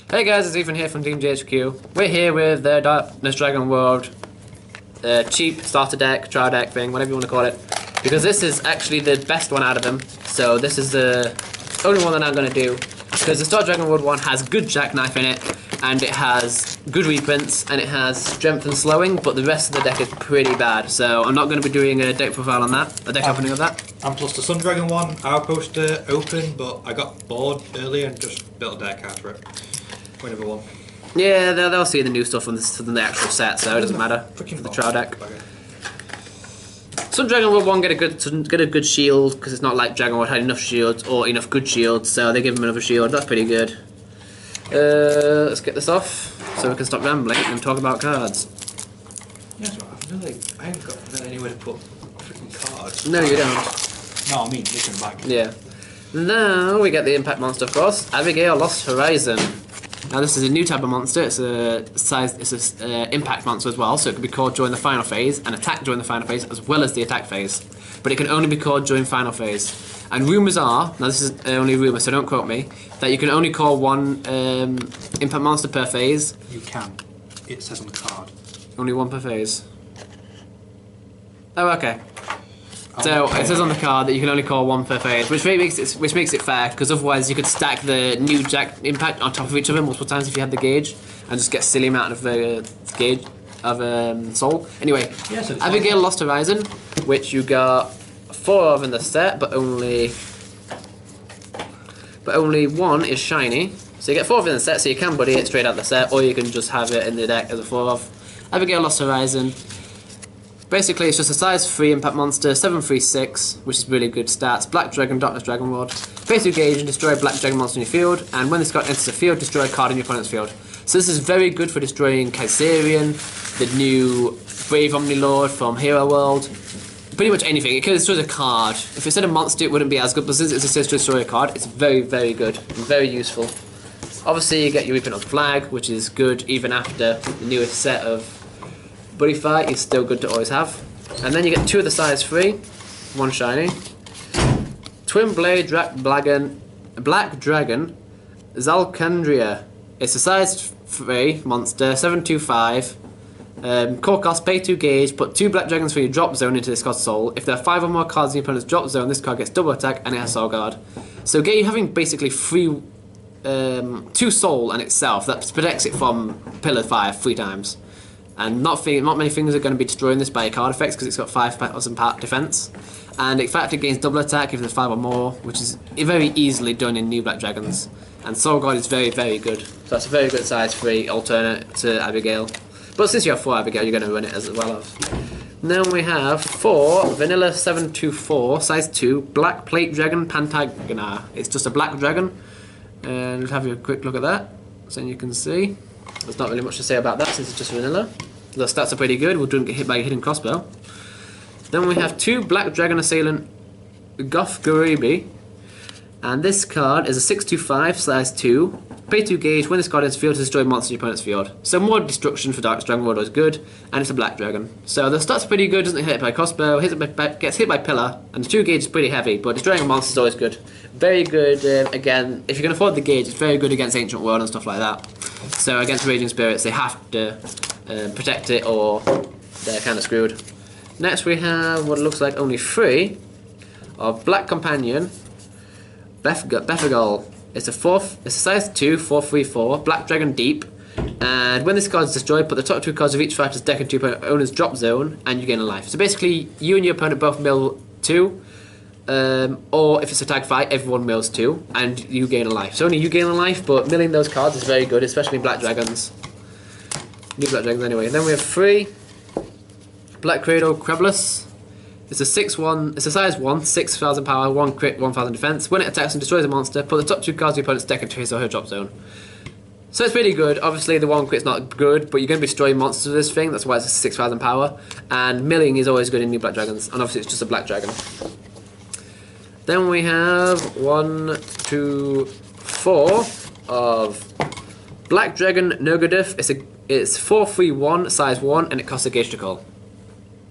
Hey guys, it's Ethan here from Team GHQ. We're here with the Darkness Dragon World cheap starter deck, trial deck thing, whatever you want to call it. Because this is actually the best one out of them. So this is the only one that I'm going to do. Because the Star Dragon World one has good jackknife in it, and it has good reprints, and it has strength and slowing, but the rest of the deck is pretty bad. So I'm not going to be doing a deck profile on that, a deck opening of that. And plus the Sun Dragon one, I was supposed to open, but I got bored earlier and just built a deck after it. Whenever one. Yeah, they'll see the new stuff from the actual set, so it doesn't matter for the trial deck. Okay. Sun Dragon World 1 get a good shield, because it's not like Dragon World had enough shields or enough good shields, so they give him another shield. That's pretty good. Let's get this off so we can stop rambling and talk about cards. Yeah, I haven't got anywhere to put freaking cards. No, you don't. No, I mean this in the bag. Yeah. Now we get the impact monster, of course. Abigail Lost Horizon. Now this is a new type of monster. It's a impact monster as well, so it can be called during the final phase and attack during the final phase as well as the attack phase. But it can only be called during final phase. And rumours are, now this is only rumour, so don't quote me, that you can only call one impact monster per phase. You can. It says on the card. Only one per phase. Oh, okay. So it says on the card that you can only call one per phase, which makes it fair, because otherwise you could stack the new Jack impact on top of each other multiple times if you had the gauge, and just get a silly amount of gauge of soul. Anyway, yeah, so Abigail Lost Horizon, which you got 4 of in the set, but only one is shiny. So you get 4 of in the set, so you can buddy it straight out the set, or you can just have it in the deck as a 4 of. Abigail Lost Horizon. Basically, it's just a size 3 impact monster, 7/3/6, which is really good stats. Black Dragon, Darkness Dragon World. Pay 2 gauge and destroy a Black Dragon monster in your field, and when this card enters the field, destroy a card in your opponent's field. So this is very good for destroying Kaiserian, the new Brave Omnilord from Hero World. Pretty much anything. It can destroy a card. If it said a monster, it wouldn't be as good, but since it says to destroy a card, it's very, very good and very useful. Obviously, you get your reprint of Flag, which is good even after the newest set of Buddy Fight is still good to always have. And then you get 2 of the size 3, 1 shiny. Twin Blade Black Dragon Zalcandria. It's a size 3 monster, 7/2/5. Core cost, pay 2 gauge, put 2 Black Dragons from your drop zone into this card's soul. If there are 5 or more cards in your opponent's drop zone, this card gets double attack and it has soul guard. So you're having basically 2 soul and itself, that protects it from Pillar Fire 3 times. And not many things are going to be destroying this by your card effects because it's got 5,000 part defense. And in fact it gains double attack if there's 5 or more, which is very easily done in New Black Dragons. And Soul Guard is very, very good. So that's a very good size 3 alternate to Abigail. But since you have 4 Abigail, you're going to run it as well as. Then we have 4 Vanilla 7/2/4, size 2, Black Plate Dragon Pantagona. It's just a black dragon. And let's have a quick look at that, so you can see. There's not really much to say about that since it's just vanilla. The stats are pretty good, we don't get hit by a hidden crossbow. Then we have 2 Black Dragon Assailant Goth Garibi. And this card is a 6/5, size 2. Pay 2 gauge, when this card enters the field to destroy a monster in your opponent's field. So more destruction for Dark Dragon World is good, and it's a black dragon. So the stats are pretty good, doesn't hit by crossbow, gets hit by pillar, and the 2 gauge is pretty heavy, but destroying a monster is always good. Very good, again, if you can afford the gauge, it's very good against Ancient World and stuff like that. So against Raging Spirits, they have to protect it or they're kind of screwed. Next we have what looks like only 3 of Black Companion, Befagol. It's a size 2, 4/3/4, Black Dragon Deep. And when this card is destroyed, put the top 2 cards of each fighter's deck into your owner's drop zone and you gain a life. So basically, you and your opponent both mill 2. Or if it's a tag fight, everyone mills 2 and you gain a life. So only you gain a life, but milling those cards is very good, especially Black Dragons. New Black Dragons anyway. Then we have 3 Black Cradle Creblus. It's a 6/1. It's a size 1, 6,000 power, 1 crit, 1,000 defense. When it attacks and destroys a monster, put the top 2 cards of your opponent's deck into his or her drop zone. So it's pretty good. Obviously the 1 crit's not good, but you're going to be destroying monsters with this thing. That's why it's a 6,000 power. And milling is always good in New Black Dragons. And obviously it's just a black dragon. Then we have 1, 2, 4 of Black Dragon Nogadif. It's 4/3/1, size 1, and it costs a gauge to call.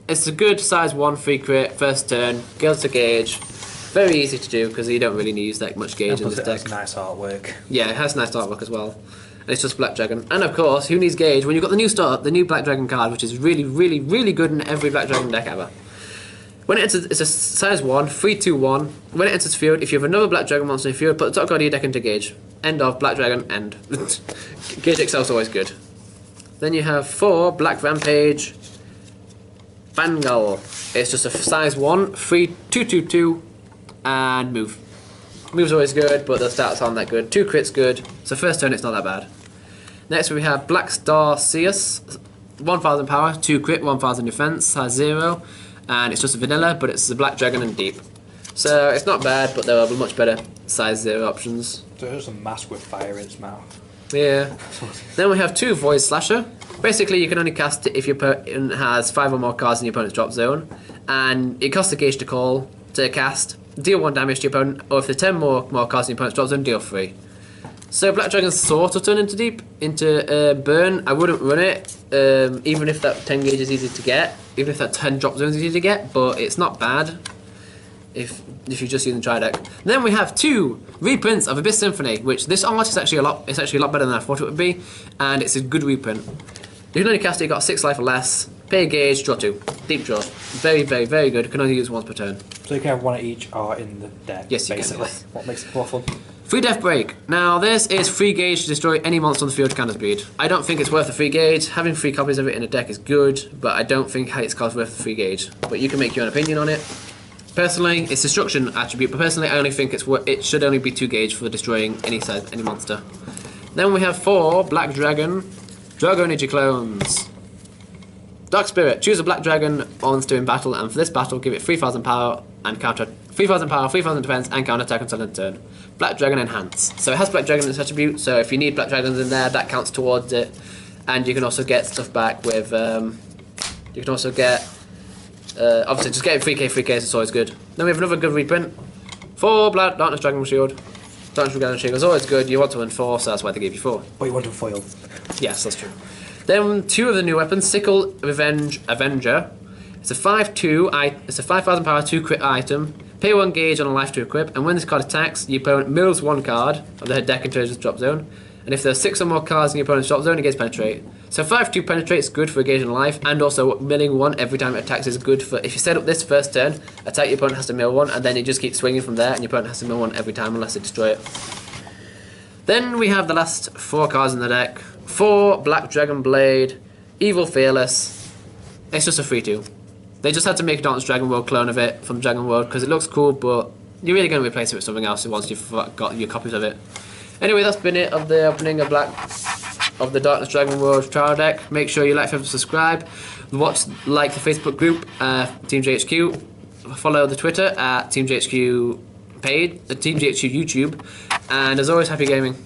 It's a good size 1 free crit, first turn, goes to gauge. Very easy to do because you don't really use that much gauge in this deck. It has nice artwork. Yeah, it has nice artwork as well. and it's just Black Dragon. And of course, who needs Gauge when you've got the new Black Dragon card, which is really, really, really good in every Black Dragon deck ever. When it enters, it's a size 1, 3/2/1. When it enters the field, if you have another Black Dragon monster in the field, put the top card of your deck into Gauge. End of Black Dragon, end. Gauge XL is always good. Then you have 4 Black Rampage Bangal. It's just a size 1, 3/2/2/2, and move. Move's always good, but the stats aren't that good. 2 crits good, so first turn it's not that bad. Next we have Black Star Seus, 1000 power, 2 crit, 1000 defense, size 0, and it's just a vanilla, but it's a Black Dragon and deep. So it's not bad, but there are much better size 0 options. So there's a mask with fire in its mouth. Yeah. Then we have 2 Void Slasher. Basically, you can only cast it if your opponent has 5 or more cards in your opponent's drop zone, and it costs a Gauge to call to cast. Deal 1 damage to your opponent, or if there's 10 more cards in your opponent's drop zone, deal 3. So Black Dragon's sort of turn into deep, into burn. I wouldn't run it, even if that 10 gauge is easy to get, even if that 10 drop zone is easy to get, but it's not bad if you're just using the tri-deck. Then we have 2 reprints of Abyss Symphony, which this art is actually a lot better than I thought it would be, and it's a good reprint. You can only cast it, you got 6 life or less, pay a Gauge, draw 2. Deep draw. Very, very, very good. Can only use once per turn. So you can have one of each art in the deck, yes, you basically. can. What makes it more fun? 3 Death Break. Now this is free Gauge to destroy any monster on the field to counter speed. I don't think it's worth the free Gauge. Having 3 copies of it in a deck is good, but I don't think it's worth the free Gauge. But you can make your own opinion on it. Personally, it's destruction attribute, but personally I only think it should only be 2 Gauge for destroying any monster. Then we have 4 Black Dragon Drago Energy Clones. Dark Spirit. Choose a Black Dragon monster in battle, and for this battle, give it 3000 power and counter 3000 power, 3000 defense, and counter attack until end turn. Black Dragon Enhance. So it has Black Dragon in its attribute. So if you need Black Dragons in there, that counts towards it, and you can also get stuff back with. You can also get. Obviously, just getting 3k is always good. Then we have another good reprint. 4 Black Darkness Dragon Shield. Darkness Dragon Shield is always good. You want to win 4, so that's why they gave you 4. But you want to foil. Yes, that's true. Then 2 of the new weapons, Sickle Revenge Avenger. It's a 5/2. It's a 5000 power 2 crit item. Pay 1 Gauge on a life to equip, and when this card attacks, your opponent mills 1 card of their deck into its drop zone. And if there are 6 or more cards in your opponent's drop zone, it gets Penetrate. So 5/2 Penetrate is good for a Gauge on life, and also milling 1 every time it attacks is good for. If you set up this first turn, attack, your opponent has to mill 1, and then it just keeps swinging from there, and your opponent has to mill 1 every time unless they destroy it. Then we have the last 4 cards in the deck. 4 Black Dragon Blade, Evil Fearless. It's just a 3/2. They just had to make a Darkness Dragon World clone of it from Dragon World because it looks cool, but you're really going to replace it with something else once you've got your copies of it. Anyway, that's been it of the opening of the Darkness Dragon World trial deck. Make sure you like, favorite, subscribe. Like the Facebook group, Team GHQ. Follow the Twitter at Team GHQ page, Team GHQ YouTube. And as always, happy gaming.